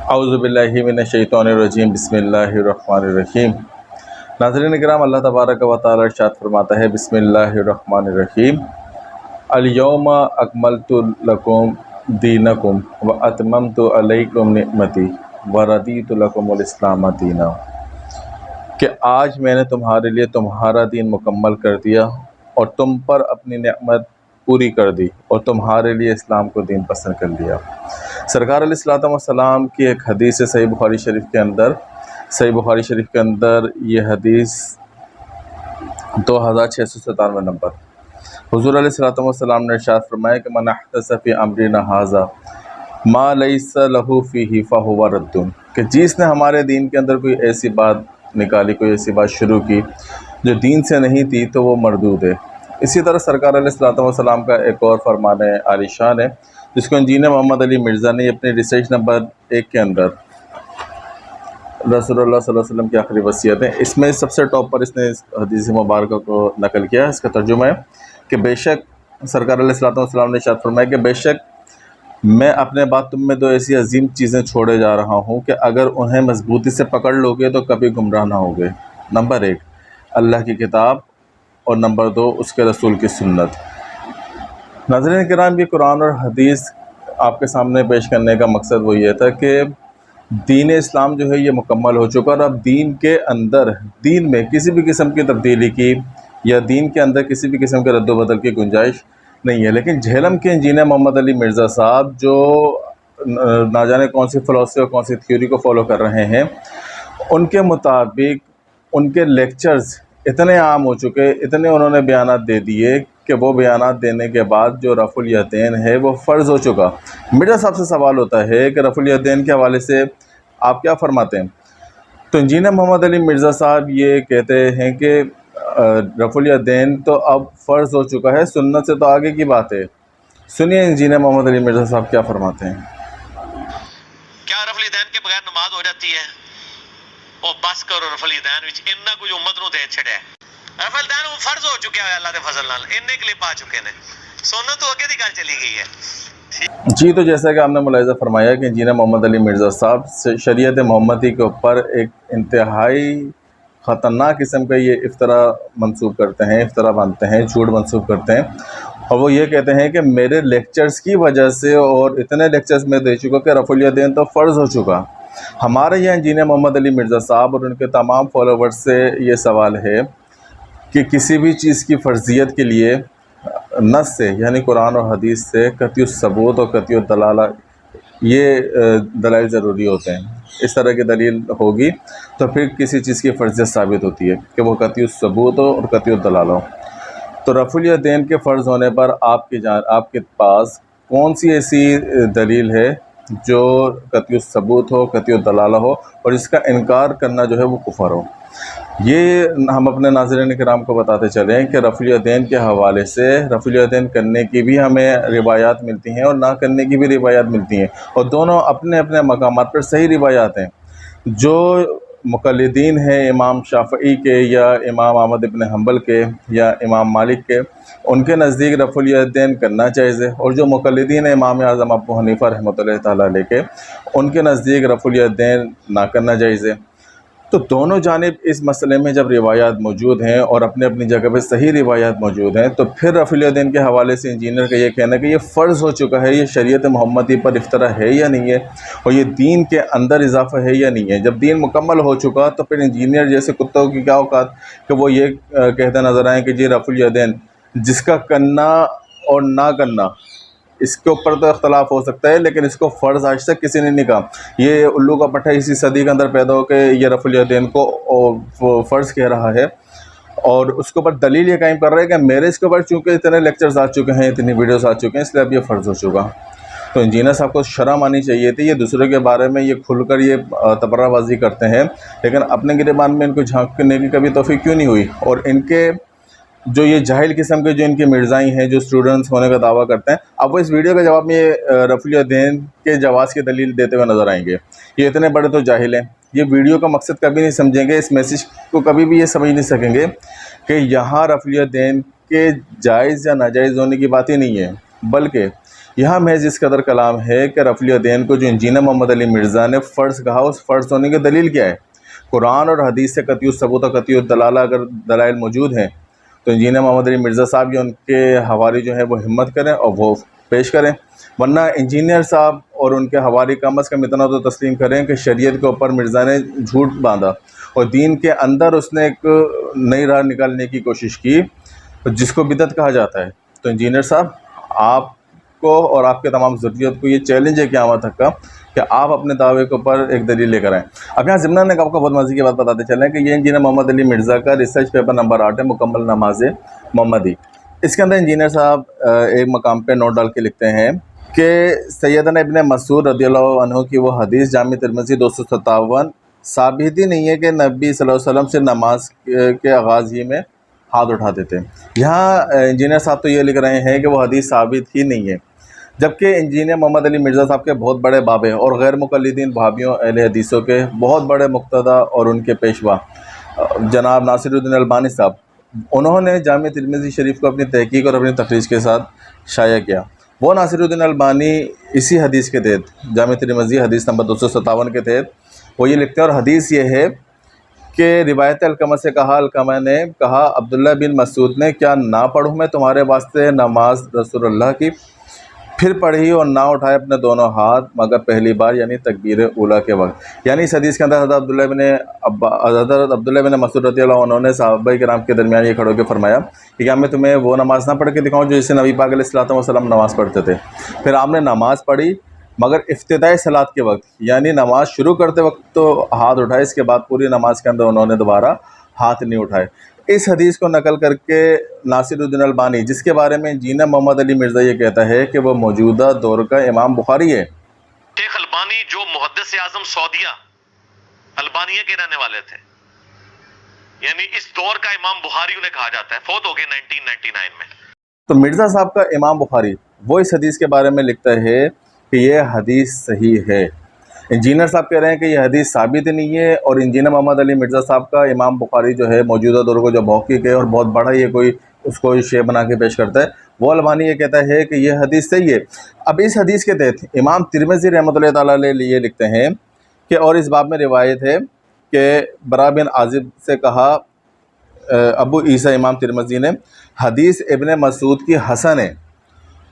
औज़ु बिल्लाहि मिनश्शैतानिर्रजीम बिस्मिल्लाहिर्रहमानिर्रहीम। नाज़रीन किराम, अल्लाह तबारक व तआला इरशाद फरमाता है बिस्मिल्लाहिर्रहमानिर्रहीम, अल-यौमा अकमलतु लकुम दीनकुम व अतममतु अलैकुम निअमती व रदीतु लकुमुल इस्लाम दीना। कि आज मैंने तुम्हारे लिए तुम्हारा दीन मुकम्मल कर दिया और तुम पर अपनी नेमत पूरी कर दी और तुम्हारे लिए इस्लाम को दीन पसंद कर लिया। सरकार अलैहिस्सलातु वस्सलाम की एक हदीस है सही बुखारी शरीफ के अंदर ये हदीस 2697 नंबर। हुज़ूर अलैहिस्सलातु वस्सलाम ने इरशाद फरमाया कि मन अहदस फी अमरिना हाज़ा मा लैसा लहू फीही फहुवा रद्दुन, कि जिसने हमारे दीन के अंदर कोई ऐसी बात निकाली, कोई ऐसी बात शुरू की जो दीन से नहीं थी, तो वो मरदूद है। इसी तरह सरकार अलैहिस्सलातु वस्सलाम का एक और फरमान आलिशान है, जिसको इंजीनियर मोहम्मद अली मिर्ज़ा ने अपने रिसर्च नंबर 1 के अंदर रसूलुल्लाह सल्लल्लाहु अलैहि वसल्लम की आखिरी वसीयत है, इसमें सबसे टॉप पर इसने इस हदीस मुबारक को नकल किया। इसका तर्जुमा है कि बेशक सरकार अलैहिस्सलातु वस्सलाम ने इरशाद फरमाया कि बेशक मैं अपने बाद तुम में दो ऐसी अजीम चीज़ें छोड़े जा रहा हूँ कि अगर उन्हें मजबूती से पकड़ लोगे तो कभी गुमराह ना होगे। नंबर 1 अल्लाह की किताब और नंबर 2 उसके रसूल की सुन्नत। नाज़रीन किराम, ये कुरान और हदीस आपके सामने पेश करने का मकसद वो ये था कि दीन इस्लाम जो है ये मुकम्मल हो चुका और अब दीन के अंदर, दीन में किसी भी किस्म की तब्दीली की या दीन के अंदर किसी भी किस्म के रद्द-ओ-बदल की गुंजाइश नहीं है। लेकिन झेलम के इंजीनियर मोहम्मद अली मिर्ज़ा साहब जो ना जाने कौन सी फ़िलॉसफी और कौन सी थ्योरी को फॉलो कर रहे हैं, उनके मुताबिक उनके लेक्चर्स इतने आम हो चुके, इतने उन्होंने बयानात दे दिए कि वो बयानात देने के बाद जो रफ़ुल यदैन है वो फ़र्ज़ हो चुका। मिर्ज़ा साहब से सवाल होता है कि रफ़ुल यदैन के हवाले से आप क्या फ़रमाते हैं? तो इंजीनियर मोहम्मद अली मिर्ज़ा साहब ये कहते हैं कि रफ़ुल यदैन तो अब फ़र्ज़ हो चुका है, सुन्नत से तो आगे की बात है। सुनिए इंजीनियर मोहम्मद अली मिर्ज़ा साहब क्या फ़रमाते हैं। क्या रफ़ुल यदैन के बगैर नमाज हो जाती है? ओ बस करो, रफ़ुल यदैन विच इन्ना कुछ उम्मत नूं दे छड़िया। रफ़ुल यदैन वो फ़र्ज़ हो चुका है, अल्लाह दे फज़ल नाल इन्ने क्लिप आ चुके ने, सुन्नत तो आगे दी गल चली गई है। जी, तो जैसा कि आपने मुलाहिज़ा फरमाया कि इंजीनियर मोहम्मद अली मिर्ज़ा साहब शरीयत मोहम्मदी के ऊपर एक इंतहाई ख़तरनाक किस्म का ये इफ्तरा मंसूब करते हैं, इफ्तरा बांधते हैं, झूठ मंसूब करते हैं। और वो ये कहते हैं कि मेरे लेक्चर्स की वजह से, और इतने लेक्चर्स में दे चुका कि रफ़ुल यदैन तो फ़र्ज़ हो चुका। हमारे यहाँ इंजीनियर मोहम्मद अली मिर्ज़ा साहब और उनके तमाम फॉलोवर्स से ये सवाल है कि किसी भी चीज़ की फ़र्ज़ियत के लिए नस से, यानी कुरान और हदीस से कतई सबूत और कतई दलाला, ये दलाइल ज़रूरी होते हैं। इस तरह की दलील होगी तो फिर किसी चीज़ की फ़र्ज़ियत साबित होती है कि वो कतई सबूत हो और कतई दलाला हो। तो रफ़ुल यदैन के फ़र्ज़ होने पर आपके पास कौन सी ऐसी दलील है जो कतई सबूत हो, कतई दलाला हो और इसका इनकार करना जो है वो कुफ़र हो? ये हम अपने नाज़रीन किराम को बताते चलें कि रफ़ुल यदैन के हवाले से रफ़ुल यदैन करने की भी हमें रिवायात मिलती हैं और ना करने की भी रिवायात मिलती हैं, और दोनों अपने अपने मकामात पर सही रिवायात हैं। जो मुक़ल्लिदीन हैं इमाम शाफ़ई के या इमाम अहमद इब्न हंबल के या इमाम मालिक के, उनके नज़दीक रफ़ुल यदैन करना जायज़ है, और जो मुक़ल्लिदीन हैं इमाम आज़म अबू हनीफ़ा रहमतुल्लाह तआला अलैह के, उनके नज़दीक रफ़ुल यदैन ना करना जायज़ है। तो दोनों जानिब इस मसले में जब रिवायात मौजूद हैं और अपने अपनी जगह पे सही रिवायात मौजूद हैं, तो फिर रफ़ुल यदैन के हवाले से इंजीनियर का ये कहना कि ये फ़र्ज़ हो चुका है, ये शरीयत मोहम्मदी पर इफ्तरा है या नहीं है, और ये दीन के अंदर इजाफ़ा है या नहीं है। जब दीन मुकम्मल हो चुका तो फिर इंजीनियर जैसे कुत्तों की क्या औकात कि वो ये कहते नज़र आए कि जी रफ़ुल यदैन जिसका करना और ना करना, इसके ऊपर तो इख्तलाफ हो सकता है, लेकिन इसको फ़र्ज़ आज तक किसी ने नहीं कहा। ये उल्लू का पट्टा इसी सदी के अंदर पैदा होकर ये रफ़ुल यदैन को फ़र्ज़ कह रहा है, और उसके ऊपर दलील ये कायम कर रहा है कि मेरे इसके ऊपर चूँकि इतने लेक्चर्स आ चुके हैं, इतनी वीडियोस आ चुके हैं, इसलिए अब ये फ़र्ज़ हो चुका। तो इंजीनियर साहब को शर्म आनी चाहिए थी। ये दूसरों के बारे में ये खुलकर ये तबर्राबाजी करते हैं, लेकिन अपने गिरेबान में इनको झांकने की कभी तौफ़ीक़ क्यों नहीं हुई? और इनके जो ये जाहिल किस्म के जो इनके मिर्ज़ाई हैं, जो स्टूडेंट्स होने का दावा करते हैं, अब वो इस वीडियो के जवाब में ये रफ़ुल यदैन के जवाज़ की दलील देते हुए नज़र आएंगे। ये इतने बड़े तो जाहिल हैं, ये वीडियो का मकसद कभी नहीं समझेंगे, इस मैसेज को कभी भी ये समझ नहीं सकेंगे कि यहाँ रफ़ुल यदैन के जायज़ या नाजायज़ होने की बात ही नहीं है। بلکہ یہاں محض اس قدر کلام ہے کہ رفع الیدین کو جو انجینئر محمد علی مرزا نے فرض کہا، اس فرض ہونے کی دلیل کیا ہے؟ قرآن اور حدیث سے قطعی ثبوت و قطعی دلالہ اگر دلائل موجود ہیں تو انجینئر محمد علی مرزا صاحب یا ان کے حواری جو ہے وہ ہمت کریں اور وہ پیش کریں، ورنہ انجینئر صاحب اور ان کے حواری کم از کم اتنا تو تسلیم کریں کہ شریعت کے اوپر مرزا نے جھوٹ باندھا اور دین کے اندر اس نے ایک نئی راہ نکالنے کی کوشش کی جس کو بدعت کہا جاتا ہے۔ تو انجینئر صاحب آپ کو اور آپ کے تمام ذریت کو یہ چیلنج ہے قیامت تک کا کہ آپ اپنے دعوے کے اوپر ایک دلیل لے کر آئیں۔ اب یہاں ضمن نے آپ کو بہت مزے کی بات بتاتے چلیں کہ یہ انجینئر محمد علی مرزا کا ریسرچ پیپر نمبر 8 ہے، مکمل نماز محمدی۔ اس کے اندر انجینئر صاحب ایک مقام پہ نوٹ ڈال کے لکھتے ہیں کہ سیدنا ابن مسعود رضی اللہ عنہ کی وہ حدیث جامع ترمذی 257 ثابت ہی نہیں ہے کہ نبی صلی اللہ علیہ وسلم سے نماز کے آغاز ہی میں ہاتھ اٹھاتے تھے۔ یہاں انجینئر صاحب تو یہ لکھ رہے ہیں کہ وہ حدیث ثابت ہی نہیں ہے، جبکہ انجینئر محمد علی مرزا صاحب کے بہت بڑے بابے اور غیر مقلدین بھابیوں اہل حدیثوں کے بہت بڑے مقتدی اور ان کے پیشوا جناب ناصر الدین البانی صاحب، انہوں نے جامع ترمذی شریف کو اپنی تحقیق اور اپنی تخریج کے ساتھ شائع کیا۔ وہ ناصر الدین البانی اسی حدیث کے تحت جامع ترمذی حدیث نمبر 257 کے تحت وہ یہ لکھتے ہیں، اور حدیث یہ ہے کہ روایت علقمہ سے کہا، علقمہ نے کہا عبداللہ بن مسعود نے، کیا نہ پڑھوں میں تمہارے واسطے نماز رسول اللہ کی؟ پھر پڑھی اور نہ اٹھائے اپنے دونوں ہاتھ مگر پہلی بار یعنی تکبیر اولیٰ کے وقت۔ یعنی اس حدیث کے اندر حضرت عبداللہ بن مسعود رضی اللہ عنہ نے صحابہ کرام کے درمیان یہ کھڑو کے فرمایا کہ کیا میں تمہیں وہ نماز نہ پڑھ کے دکھاؤں جو جسے نبی پاک علیہ الصلوۃ والسلام نماز پڑھتے تھے؟ پھر آپ نے نماز پڑھی مگر ابتدائی صلاۃ کے وقت، یعنی نماز شروع کرتے وقت تو ہاتھ اٹھائے، اس کے بعد پوری نماز کے اندر انہوں نے دوبارہ ہاتھ نہیں اٹھائے۔ اس حدیث کو نقل کر کے ناصر الدین البانی، جس کے بارے میں انجینئر محمد علی مرزا یہ کہتا ہے کہ وہ موجودہ دور کا امام بخاری ہے۔ شیخ البانی جو محدث اعظم سعودیہ البانیہ کے رہنے والے تھے، یعنی اس دور کا امام بخاری انہیں کہا جاتا ہے، فوت ہو گئے 1999 میں۔ تو مرزا صاحب کا امام بخاری وہ اس حدیث کے بارے میں لکھتا ہے کہ یہ حدیث صحیح ہے۔ انجینئر صاحب کہہ رہے ہیں کہ یہ حدیث ثابت نہیں ہے، اور انجینئر محمد علی مرزا صاحب کا امام بخاری جو ہے موجودہ دور کو جو محقق ہے اور بہت بڑا یہ کوئی اس کو شے بنا کے پیش کرتا ہے، وہ البانی یہ کہتا ہے کہ یہ حدیث صحیح ہے۔ اب اس حدیث کے تحت امام ترمذی رحمۃ اللہ تعالیٰ علیہ یہ لکھتے ہیں کہ اور اس باب میں روایت ہے کہ برا بن عازب سے کہا ابو عیسیٰ امام ترمذی نے، حدیث ابن مسعود کی حسن ہے،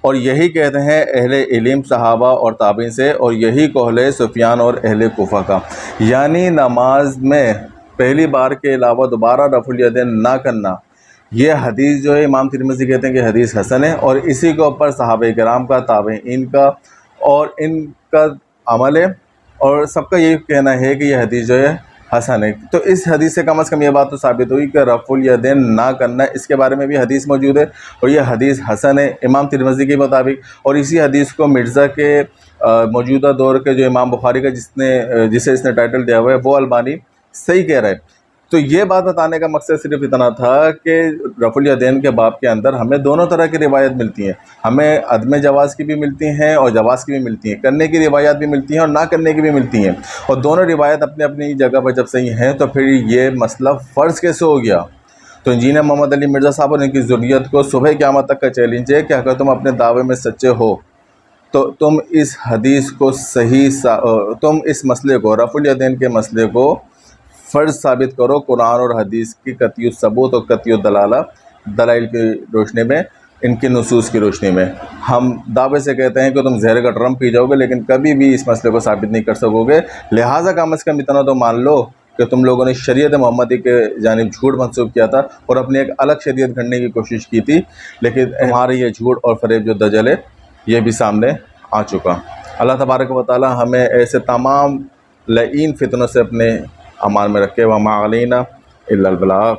اور یہی کہتے ہیں اہل علم صحابہ اور تابعین سے، اور یہی قول ہے سفیان اور اہل کوفہ کا، یعنی نماز میں پہلی بار کے علاوہ دوبارہ رفع الیدین نہ کرنا، یہ حدیث جو ہے امام ترمذی کہتے ہیں کہ حدیث حسن ہے، اور اسی کے اوپر صحابہ کرام کا، تابعین کا اور ان کا عمل ہے، اور سب کا یہ کہنا ہے کہ یہ حدیث جو ہے حسن ہے۔ تو اس حدیث سے کم از کم یہ بات تو ثابت ہوئی کہ رفع الیدین نہ کرنا، اس کے بارے میں بھی حدیث موجود ہے اور یہ حدیث حسن ہے امام ترمذی کے مطابق، اور اسی حدیث کو مرزا کے موجودہ دور کے جو امام بخاری کا جسے اس نے ٹائٹل دیا ہوا ہے وہ البانی صحیح کہہ رہا ہے۔ تو یہ بات بتانے کا مقصد صرف اتنا تھا کہ رفع الیدین کے باب کے اندر ہمیں دونوں طرح کی روایت ملتی ہیں، ہمیں عدم جواز کی بھی ملتی ہیں اور جواز کی بھی ملتی ہیں، کرنے کی روایات بھی ملتی ہیں اور نہ کرنے کی بھی ملتی ہیں، اور دونوں روایت اپنی اپنی جگہ پر جب صحیح ہیں تو پھر یہ مسئلہ فرض کیسے ہو گیا؟ تو انجینئر محمد علی مرزا صاحب اور ان کی ذریت کو صبح قیامت تک کا چیلنج ہے کہ اگر تم اپنے دعوے میں سچے ہو تو تم اس حدیث کو تم اس مسئلے کو، رفع الیدین کے مسئلے کو فرض ثابت کرو قرآن اور حدیث کی قطعی ثبوت اور قطعی دلالہ دلائل کی روشنی میں، ان کی نصوص کی روشنی میں۔ ہم دعوے سے کہتے ہیں کہ تم زہر کا ڈرم پی جاؤ گے لیکن کبھی بھی اس مسئلے کو ثابت نہیں کر سکو گے، لہٰذا کم از کم اتنا تو مان لو کہ تم لوگوں نے شریعت محمدی کے جانب جھوٹ منسوخ کیا تھا اور اپنی ایک الگ شریعت گھڑنے کی کوشش کی تھی، لیکن ہمارے یہ جھوٹ اور فریب جو دجل ہے یہ بھی سامنے آ چکا۔ اللہ تبارک و تعالی ہمیں ایسے تمام لعین فتنوں سے اپنے امان میں رکھے۔ وما علینا الا البلاغ۔